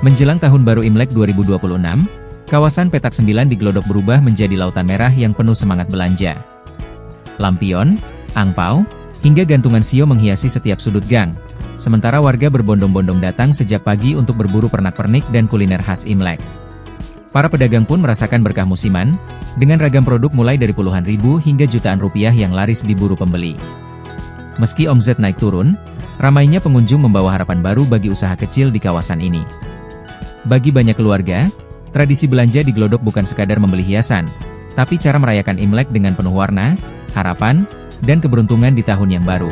Menjelang Tahun Baru Imlek 2026, kawasan Petak 9 di Glodok berubah menjadi lautan merah yang penuh semangat belanja. Lampion, angpau, hingga gantungan sio menghiasi setiap sudut gang. Sementara warga berbondong-bondong datang sejak pagi untuk berburu pernak-pernik dan kuliner khas Imlek. Para pedagang pun merasakan berkah musiman, dengan ragam produk mulai dari puluhan ribu hingga jutaan rupiah yang laris diburu pembeli. Meski omset naik turun, ramainya pengunjung membawa harapan baru bagi usaha kecil di kawasan ini. Bagi banyak keluarga, tradisi belanja di Glodok bukan sekadar membeli hiasan, tapi cara merayakan Imlek dengan penuh warna, harapan, dan keberuntungan di tahun yang baru.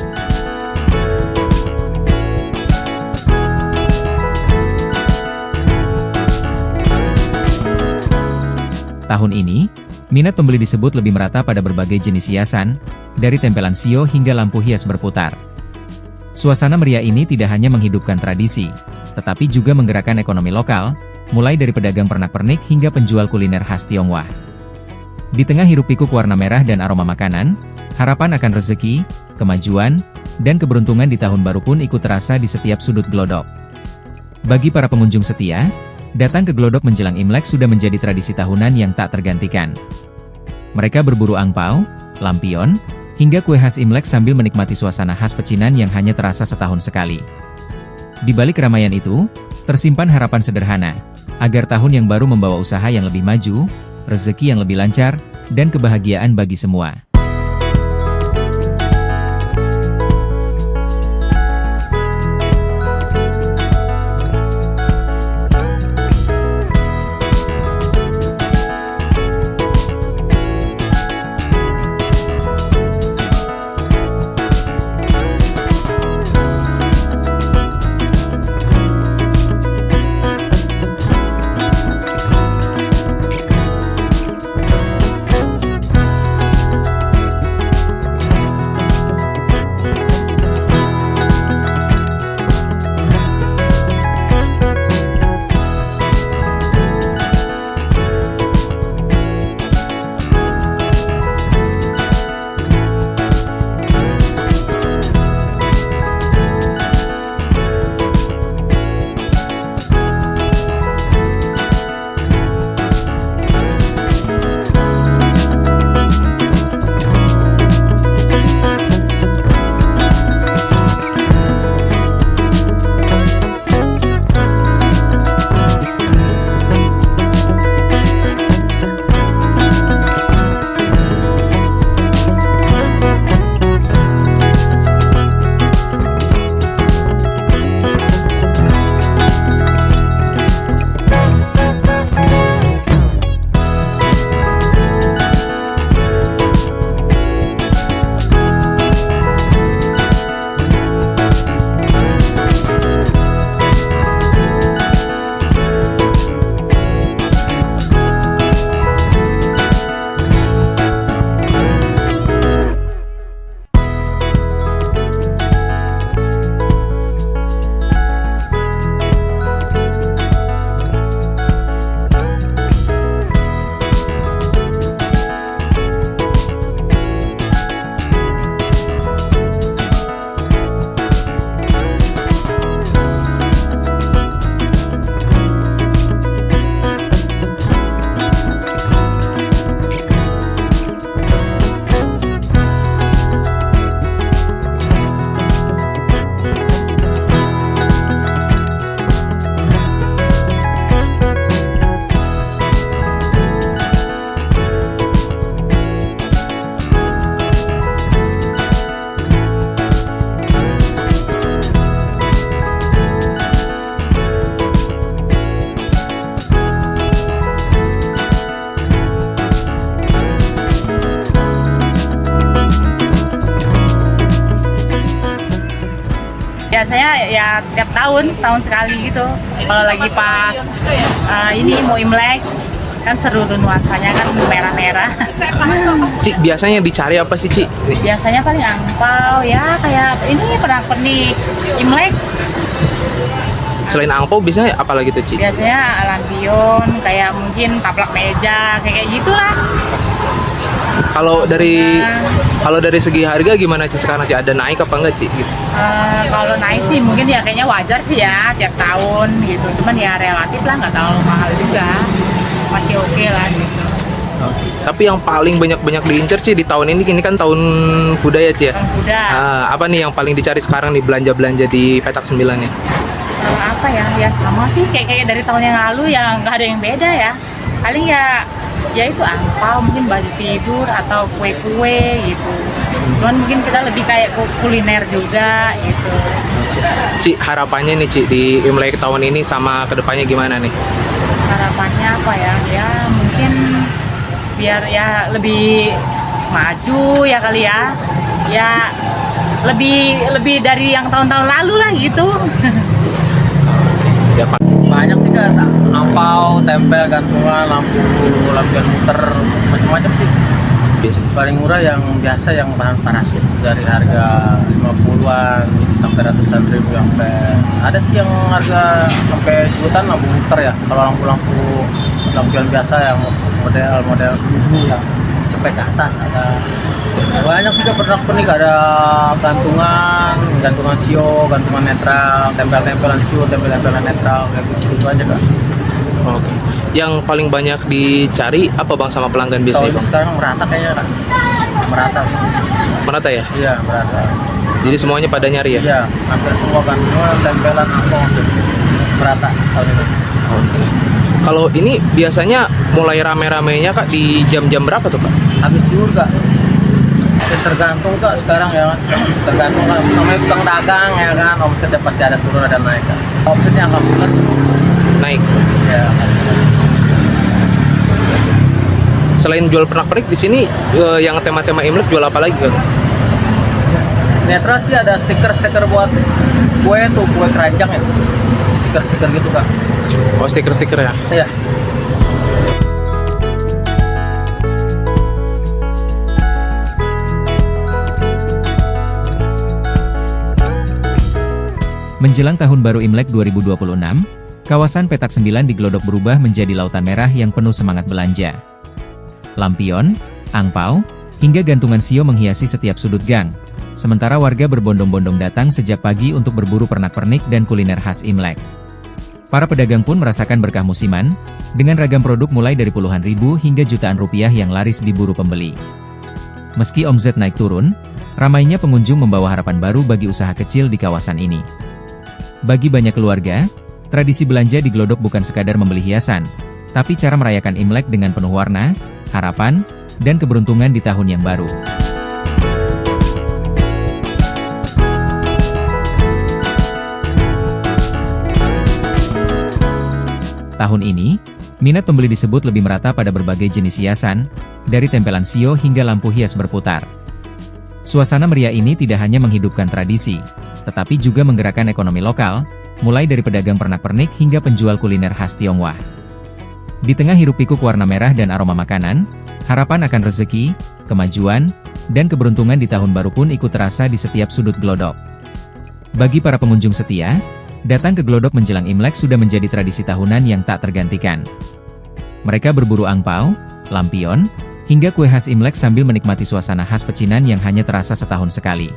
Tahun ini, minat pembeli disebut lebih merata pada berbagai jenis hiasan, dari tempelan sio hingga lampu hias berputar. Suasana meriah ini tidak hanya menghidupkan tradisi, tetapi juga menggerakkan ekonomi lokal, mulai dari pedagang pernak-pernik hingga penjual kuliner khas Tionghoa. Di tengah hiruk-pikuk warna merah dan aroma makanan, harapan akan rezeki, kemajuan, dan keberuntungan di tahun baru pun ikut terasa di setiap sudut Glodok. Bagi para pengunjung setia, datang ke Glodok menjelang Imlek sudah menjadi tradisi tahunan yang tak tergantikan. Mereka berburu angpau, lampion, hingga kue khas Imlek sambil menikmati suasana khas pecinan yang hanya terasa setahun sekali. Di balik keramaian itu, tersimpan harapan sederhana, agar tahun yang baru membawa usaha yang lebih maju, rezeki yang lebih lancar, dan kebahagiaan bagi semua. Biasanya ya tiap tahun, setahun sekali gitu. Kalau lagi pas ini mau Imlek, kan seru tuh nuansanya kan merah-merah. Cik, biasanya dicari apa sih, Cik? Biasanya paling angpau ya, kayak ini pernak-pernik Imlek. Selain angpau biasanya apa lagi tuh, Cik? Biasanya lampion, kayak mungkin taplak meja, kayak gitulah. Kalau dari segi harga gimana Ci sekarang Ci? Ada naik apa enggak Ci? Gitu. Kalau naik sih mungkin ya kayaknya wajar sih ya tiap tahun gitu. Cuman ya relatif lah, nggak terlalu mahal juga. Masih oke lah gitu. Tapi yang paling banyak diincar Ci di tahun ini kan tahun kuda ya Ci ya? Tahun kuda. Apa nih yang paling dicari sekarang nih belanja-belanja di Petak 9 nih? Apa ya? Ya sama sih kayak dari tahun yang lalu ya, nggak ada yang beda ya. Paling ya itu angpau, mungkin baju tidur atau kue-kue gitu. Cuman mungkin kita lebih kayak kuliner juga gitu. Ci, harapannya nih Ci di Imlek tahun ini sama kedepannya gimana nih? Harapannya apa ya? Ya mungkin biar ya lebih maju ya kali ya. Ya lebih dari yang tahun-tahun lalu lah gitu. Siapa? Banyak sih Kak, angpau, tempel, gantungan, lampion muter, macam-macam sih. Paling murah yang biasa yang bahan parasut dari harga 50-an sampai ratusan ribu, sampai ada sih yang harga sampai jutaan lampu muter ya. Kalau lampu lampion biasa yang model yang cepet ke atas ada. Banyak sih Kak pernak-pernik, ada gantungan sio, gantungan netral, tempel-tempelan sio, tempel-tempelan netral, kayak gitu aja Kak. Oke. Yang paling banyak dicari apa Bang sama pelanggan biasanya Kalau Bang? sekarang merata kayaknya Kak. Merata sih. Merata ya? Iya, merata. Jadi semuanya pada nyari ya? Iya, hampir semua gantungan, tempelan, apa merata tahun ini. Oke. Kalau ini biasanya mulai rame-ramenya Kak di jam-jam berapa tuh Kak? Habis zuhur Kak. Dan tergantung Kak sekarang ya, tergantung kan namanya tukang dagang ya kan, omsetnya pasti ada turun ada naik Kak. Omsetnya alhamdulillah sih. Naik. Ya. Selain jual pernak-pernik di sini yang tema-tema Imlek jual apa lagi Kak? Netral sih ada stiker-stiker buat kue tuh, kue keranjang ya. Stiker-stiker gitu Kak. Oh, stiker-stiker ya? Iya. Menjelang Tahun Baru Imlek 2026, kawasan Petak 9 di Glodok berubah menjadi lautan merah yang penuh semangat belanja. Lampion, angpau, hingga gantungan sio menghiasi setiap sudut gang. Sementara warga berbondong-bondong datang sejak pagi untuk berburu pernak-pernik dan kuliner khas Imlek. Para pedagang pun merasakan berkah musiman, dengan ragam produk mulai dari puluhan ribu hingga jutaan rupiah yang laris diburu pembeli. Meski omset naik turun, ramainya pengunjung membawa harapan baru bagi usaha kecil di kawasan ini. Bagi banyak keluarga, tradisi belanja di Glodok bukan sekadar membeli hiasan, tapi cara merayakan Imlek dengan penuh warna, harapan, dan keberuntungan di tahun yang baru. Tahun ini, minat pembeli disebut lebih merata pada berbagai jenis hiasan, dari tempelan sio hingga lampu hias berputar. Suasana meriah ini tidak hanya menghidupkan tradisi, tetapi juga menggerakkan ekonomi lokal, mulai dari pedagang pernak-pernik hingga penjual kuliner khas Tionghoa. Di tengah hiruk-pikuk warna merah dan aroma makanan, harapan akan rezeki, kemajuan, dan keberuntungan di tahun baru pun ikut terasa di setiap sudut Glodok. Bagi para pengunjung setia, datang ke Glodok menjelang Imlek sudah menjadi tradisi tahunan yang tak tergantikan. Mereka berburu angpau, lampion, hingga kue khas Imlek sambil menikmati suasana khas pecinan yang hanya terasa setahun sekali.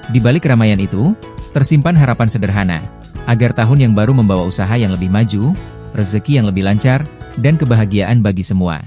Di balik keramaian itu, tersimpan harapan sederhana, agar tahun yang baru membawa usaha yang lebih maju, rezeki yang lebih lancar, dan kebahagiaan bagi semua.